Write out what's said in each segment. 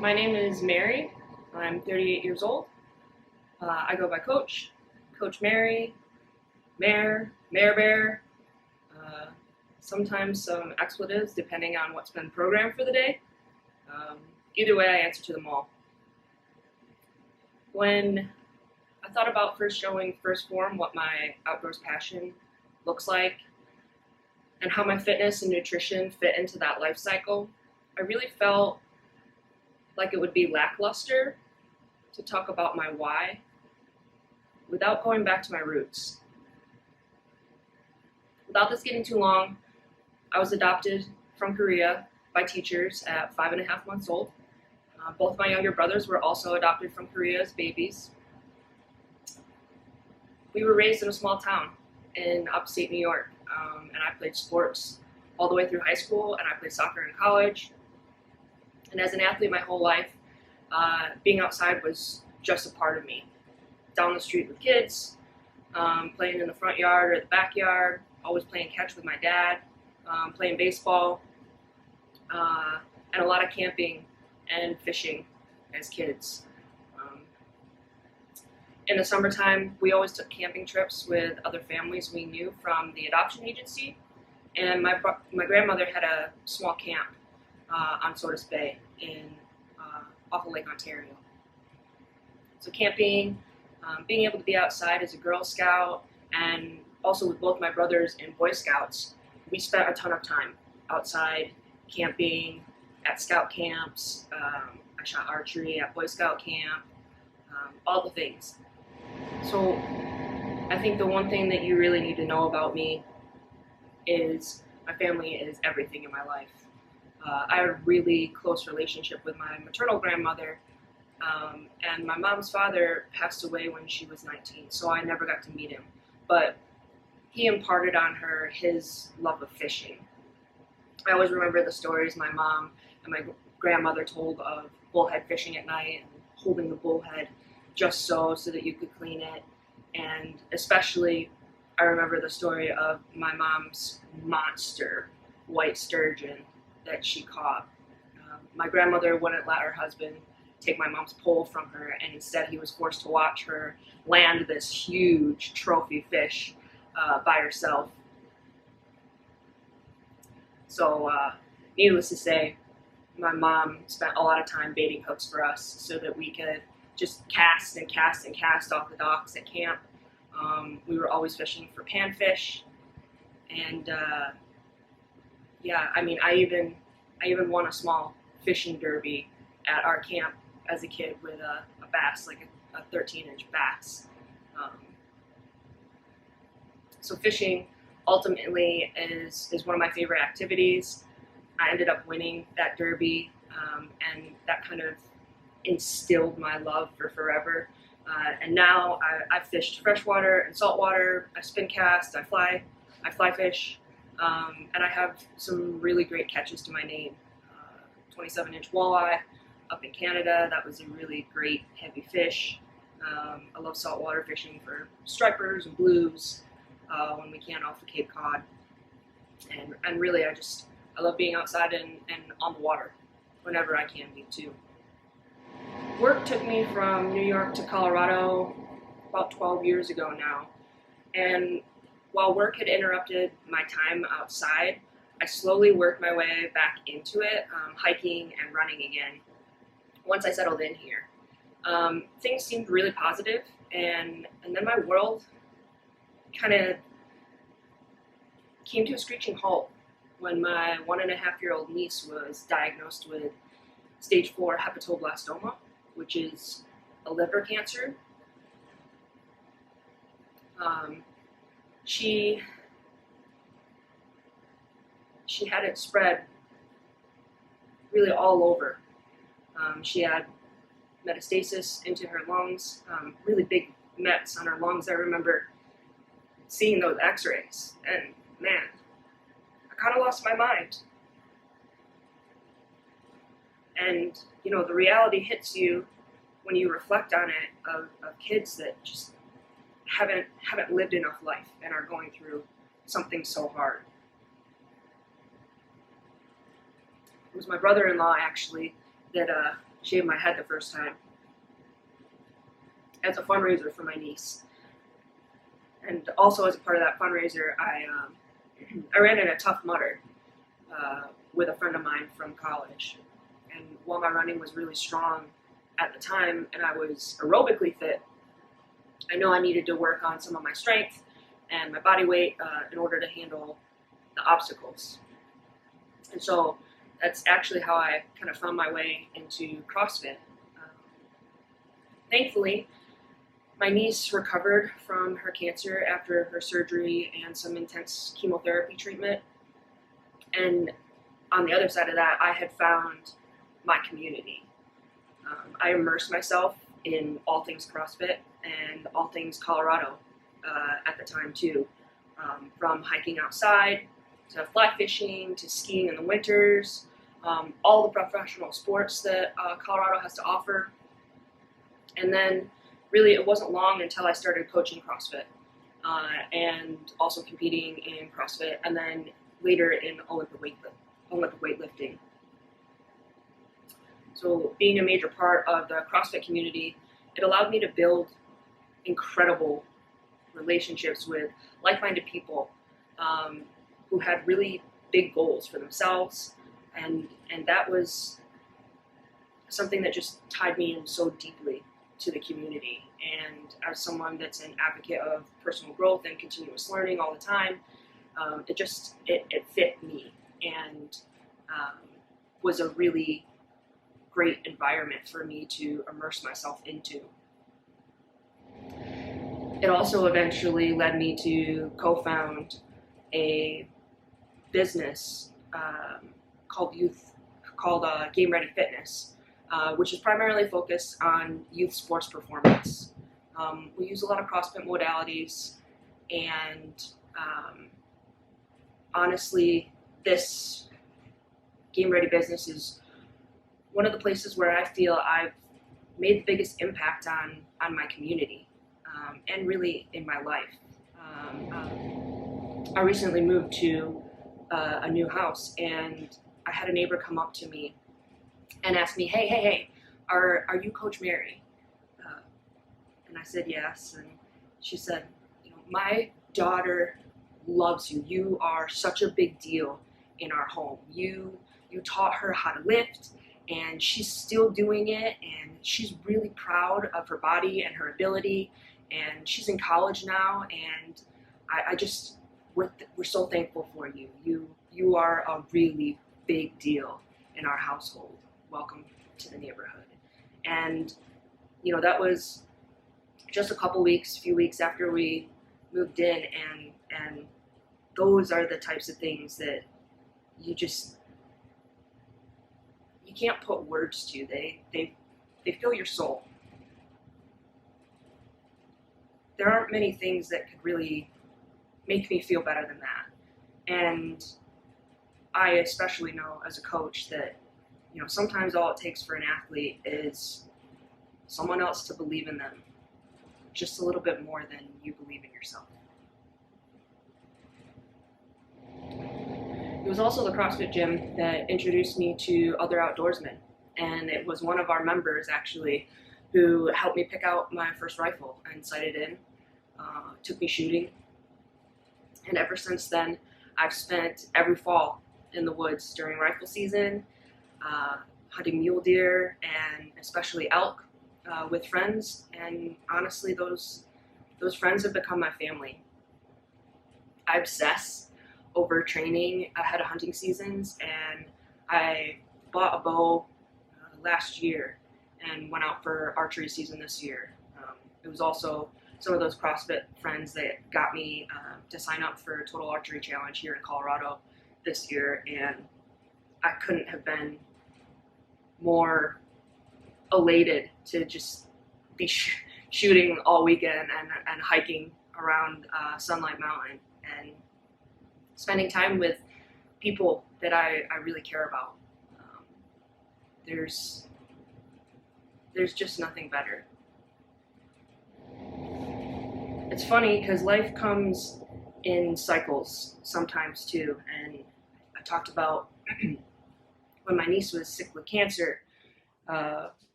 My name is Mary. I'm 38 years old. I go by Coach, Coach Mary, Mayor Bear, uh, sometimes some expletives depending on what's been programmed for the day. Either way, I answer to them all. When I thought about first showing Phorm what my outdoors passion looks like and how my fitness and nutrition fit into that life cycle, I really felt like it would be lackluster to talk about my why without going back to my roots. Without this getting too long, I was adopted from Korea by teachers at 5.5 months old. Both my younger brothers were also adopted from Korea as babies. We were raised in a small town in upstate New York, and I played sports all the way through high school, and I played soccer in college. And as an athlete my whole life, being outside was just a part of me. Down the street with kids, playing in the front yard or the backyard, always playing catch with my dad, playing baseball, and a lot of camping and fishing as kids. In the summertime, we always took camping trips with other families we knew from the adoption agency, and my grandmother had a small camp on Sortis Bay off of Lake Ontario. So camping, being able to be outside as a Girl Scout, and also with both my brothers in Boy Scouts, we spent a ton of time outside camping, at scout camps. I shot archery at Boy Scout camp, all the things. So I think the one thing that you really need to know about me is my family is everything in my life. I had a really close relationship with my maternal grandmother, and my mom's father passed away when she was 19, so I never got to meet him. But he imparted on her his love of fishing. I always remember the stories my mom and my grandmother told of bullhead fishing at night and holding the bullhead just so that you could clean it. And especially, I remember the story of my mom's monster white sturgeon that she caught. My grandmother wouldn't let her husband take my mom's pole from her, and instead he was forced to watch her land this huge trophy fish by herself. So needless to say, my mom spent a lot of time baiting hooks for us so that we could just cast and cast and cast off the docks at camp. We were always fishing for panfish, and yeah, I mean, I even won a small fishing derby at our camp as a kid with a bass, like a 13-inch bass. So fishing ultimately is one of my favorite activities. I ended up winning that derby, and that kind of instilled my love for forever. And now I fished freshwater and saltwater. I spin cast. I fly fish, and I have some really great catches to my name. 27-inch walleye up in Canada. That was a really great heavy fish. I love saltwater fishing for stripers and blues when we can off the Cape Cod. And really, I love being outside and on the water whenever I can be too. Work took me from New York to Colorado about 12 years ago now. And while work had interrupted my time outside, I slowly worked my way back into it, hiking and running again. Once I settled in here, things seemed really positive, and then my world kind of came to a screeching halt when my 1.5-year-old niece was diagnosed with stage 4 hepatoblastoma, which is a liver cancer. She had it spread really all over. She had metastasis into her lungs, really big mets on her lungs. I remember seeing those x-rays, and man, I kind of lost my mind. And, you know, the reality hits you when you reflect on it of kids that just haven't lived enough life and are going through something so hard. It was my brother-in-law, actually, that shaved my head the first time as a fundraiser for my niece. And also as a part of that fundraiser, I ran in a Tough Mudder with a friend of mine from college. And while my running was really strong at the time and I was aerobically fit, I know I needed to work on some of my strength and my body weight in order to handle the obstacles. And so that's actually how I kind of found my way into CrossFit. Thankfully, my niece recovered from her cancer after her surgery and some intense chemotherapy treatment. And on the other side of that, I had found my community. I immersed myself in all things CrossFit and all things Colorado at the time too. From hiking outside to fly fishing to skiing in the winters, all the professional sports that Colorado has to offer. And then really it wasn't long until I started coaching CrossFit and also competing in CrossFit and then later in Olympic weightlifting. So being a major part of the CrossFit community, it allowed me to build incredible relationships with like-minded people who had really big goals for themselves, and that was something that just tied me in so deeply to the community. And as someone that's an advocate of personal growth and continuous learning all the time, it fit me and was a really great environment for me to immerse myself into. It also eventually led me to co-found a business called Game Ready Fitness, which is primarily focused on youth sports performance. We use a lot of CrossFit modalities, and honestly, this Game Ready business is one of the places where I feel I've made the biggest impact on my community and really in my life. I recently moved to a new house, and I had a neighbor come up to me and ask me, hey, are you Coach Mary? And I said yes, and she said, my daughter loves you. You are such a big deal in our home. You taught her how to lift, and she's still doing it, and she's really proud of her body and her ability, and she's in college now, and we're so thankful for you. You are a really big deal in our household. Welcome to the neighborhood. And that was just a few weeks after we moved in, and those are the types of things that you can't put words to. They fill your soul. There aren't many things that could really make me feel better than that. And I especially know as a coach that sometimes all it takes for an athlete is someone else to believe in them just a little bit more than you believe in yourself. It was also the CrossFit gym that introduced me to other outdoorsmen, and it was one of our members actually who helped me pick out my first rifle and sight it in, took me shooting, and ever since then I've spent every fall in the woods during rifle season, hunting mule deer and especially elk with friends, and honestly those friends have become my family. I obsess over training ahead of hunting seasons, and I bought a bow last year and went out for archery season this year. It was also some of those CrossFit friends that got me to sign up for a Total Archery Challenge here in Colorado this year, and I couldn't have been more elated to just be shooting all weekend and hiking around Sunlight Mountain and spending time with people that I really care about. There's just nothing better. It's funny because life comes in cycles sometimes too, and I talked about when my niece was sick with cancer,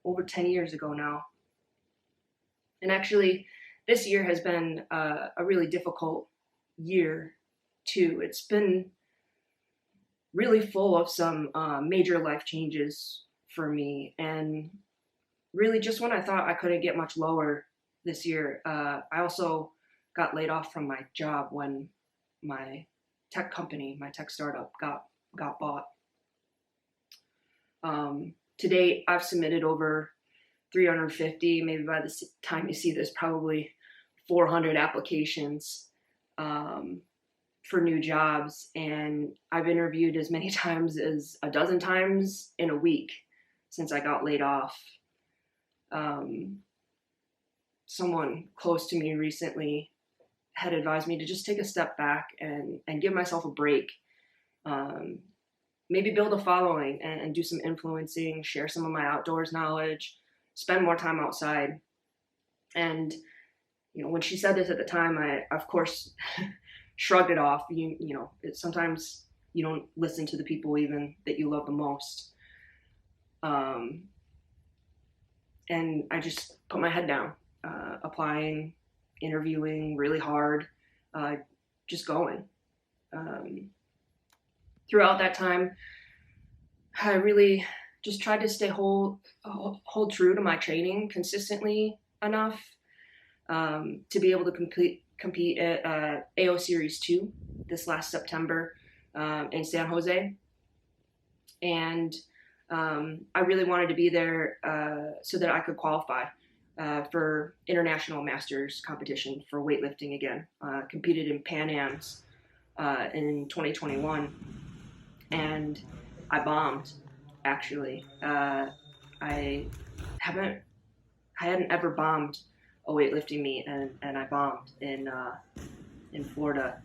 over 10 years ago now. And actually, this year has been a really difficult year too. It's been really full of some major life changes for me. And really, just when I thought I couldn't get much lower this year, I also got laid off from my job when my tech company, my tech startup, got bought. To date, I've submitted over 350, maybe by the time you see this, probably 400 applications for new jobs. And I've interviewed as many times as a dozen times in a week since I got laid off. Someone close to me recently had advised me to just take a step back and give myself a break. Maybe build a following and do some influencing, share some of my outdoors knowledge, spend more time outside. And, you know, when she said this at the time, I, of course, shrugged it off. Sometimes you don't listen to the people even that you love the most. And I just put my head down, applying, interviewing really hard, just going. Throughout that time, I really just tried to stay hold true to my training consistently enough to be able to compete at AO Series 2 this last September in San Jose. And I really wanted to be there so that I could qualify for international masters competition for weightlifting again. Competed in Pan Am's in 2021, and I bombed. Actually, I hadn't ever bombed a weightlifting meet, and I bombed in Florida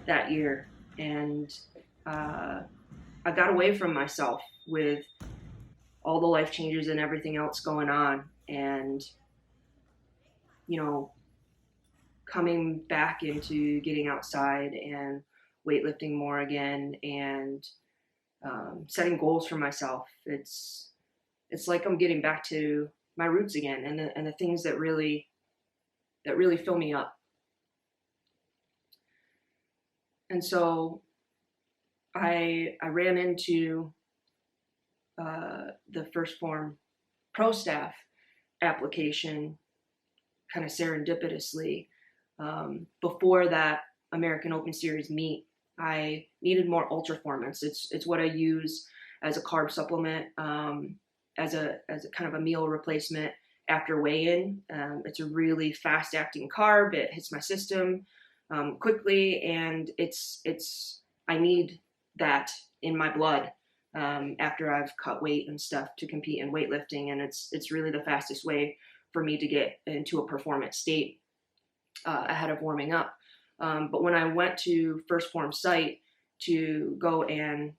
that year, and I got away from myself with all the life changes and everything else going on, and coming back into getting outside and weightlifting more again, and setting goals for myself. It's like I'm getting back to my roots again, and the things that really fill me up. And so I ran into the first Phorm Prostaff application kind of serendipitously. Before that American Open Series meet, I needed more ultraformance. It's what I use as a carb supplement, as a kind of a meal replacement after weigh-in. It's a really fast-acting carb. It hits my system quickly, and I need that in my blood after I've cut weight and stuff to compete in weightlifting, and it's really the fastest way for me to get into a performance state ahead of warming up. But when I went to First Phorm site to go and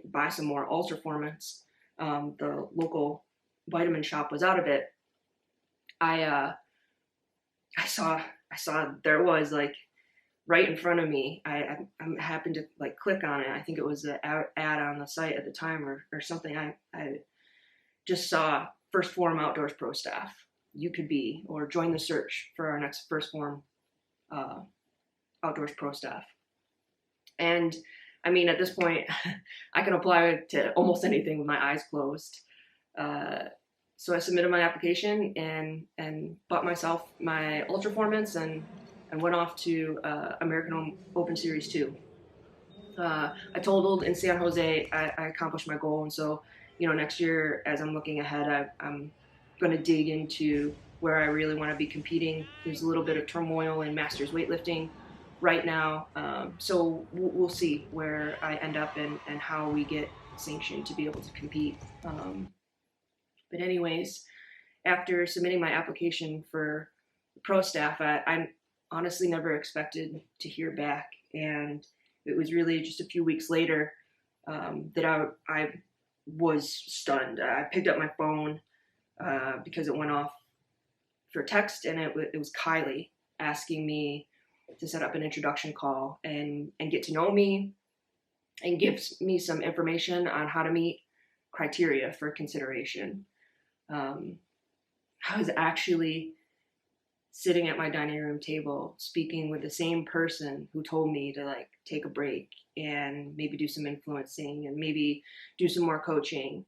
buy some more ultraformance, the local vitamin shop was out of it. I saw there was, like, right in front of me. I happened to click on it. I think it was an ad on the site at the time or something. I just saw First Phorm Outdoors Pro Staff. You could be, or join the search for our next First Phorm Outdoors Pro Staff. And I mean, at this point, I can apply to almost anything with my eyes closed. So I submitted my application and bought myself my Ultraformance and went off to American Open Series 2. I totaled in San Jose. I accomplished my goal, and so next year, as I'm looking ahead, I'm going to dig into where I really want to be competing. There's a little bit of turmoil in masters weightlifting right now, so we'll see where I end up and how we get sanctioned to be able to compete. But anyways, after submitting my application for Prostaff, I honestly never expected to hear back, and it was really just a few weeks later that I was stunned. I picked up my phone because it went off for text, and it was Kiley asking me to set up an introduction call and get to know me and give me some information on how to meet criteria for consideration. I was actually sitting at my dining room table speaking with the same person who told me to like take a break and maybe do some influencing and maybe do some more coaching,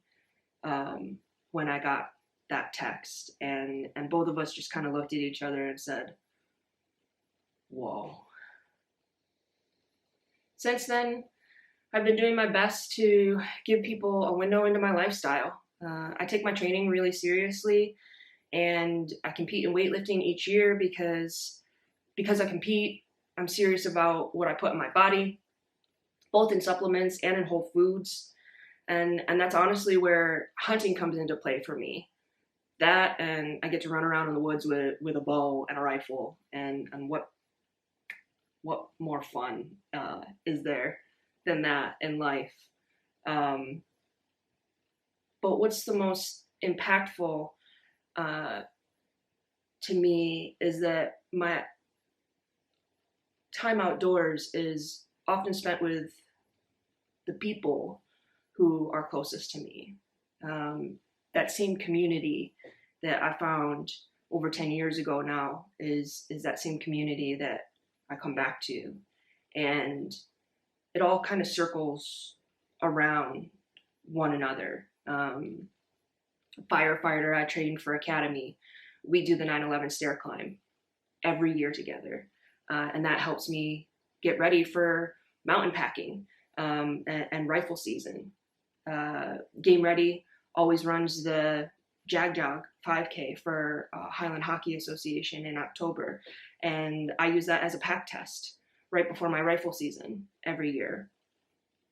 when I got that text. And both of us just kind of looked at each other and said, whoa. Since then, I've been doing my best to give people a window into my lifestyle. I take my training really seriously, and I compete in weightlifting each year because I compete, I'm serious about what I put in my body, both in supplements and in whole foods. And that's honestly where hunting comes into play for me. That, and I get to run around in the woods with a bow and a rifle, and what more fun is there than that in life? But what's the most impactful to me is that my time outdoors is often spent with the people who are closest to me. That same community that I found over 10 years ago now is that same community that I come back to. And it all kind of circles around one another. Firefighter, I trained for Academy. We do the 9/11 stair climb every year together. And that helps me get ready for mountain packing and rifle season. Game Ready always runs the Jag Jog 5K for Highland Hockey Association in October. And I use that as a pack test right before my rifle season every year.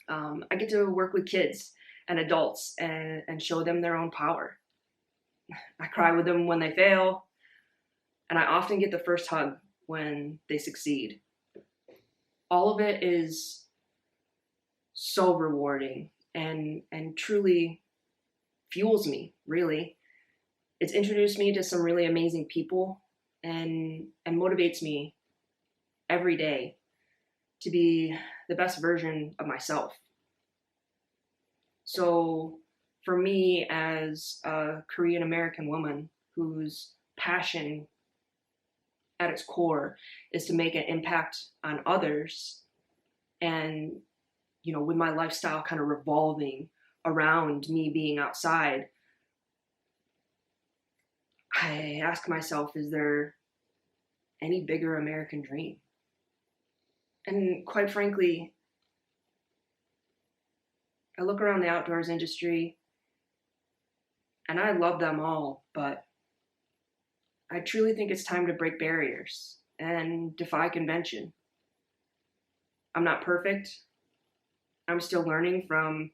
I get to work with kids and adults and show them their own power. I cry with them when they fail, and I often get the first hug when they succeed. All of it is so rewarding and truly fuels me, really. It's introduced me to some really amazing people and motivates me every day to be the best version of myself. So for me, as a Korean American woman whose passion at its core is to make an impact on others, and with my lifestyle kind of revolving around me being outside, I ask myself, is there any bigger American dream? And quite frankly, I look around the outdoors industry and I love them all, but I truly think it's time to break barriers and defy convention. I'm not perfect. I'm still learning from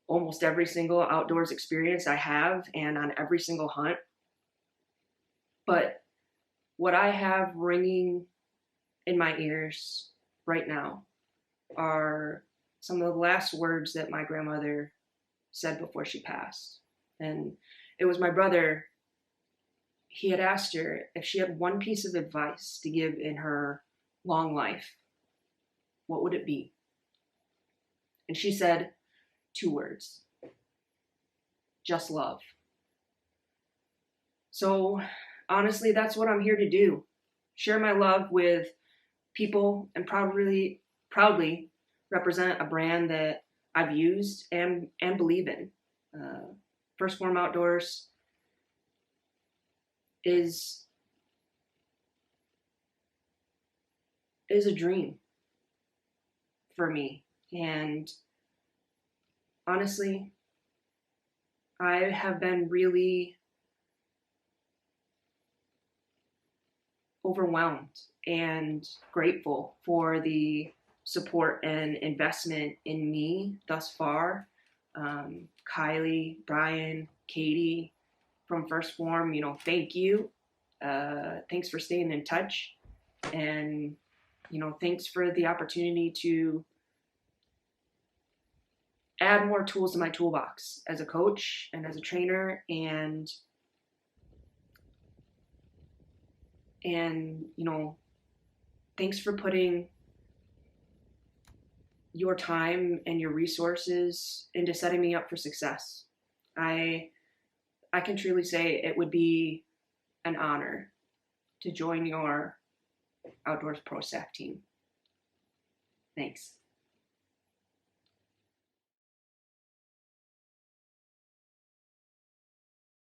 almost every single outdoors experience I have and on every single hunt. But what I have ringing in my ears right now are some of the last words that my grandmother said before she passed. And it was my brother. He had asked her if she had one piece of advice to give in her long life, what would it be? And she said 2 words: just love. So honestly, that's what I'm here to do. Share my love with people and proudly represent a brand that I've used and believe in. Phorm Outdoors is a dream for me. And honestly, I have been really overwhelmed and grateful for the support and investment in me thus far. Kiley, Brian, Katie from Phorm, thank you. Thanks for staying in touch. And, thanks for the opportunity to add more tools to my toolbox as a coach and as a trainer, and thanks for putting your time and your resources into setting me up for success. I can truly say it would be an honor to join your outdoors pro staff team. Thanks.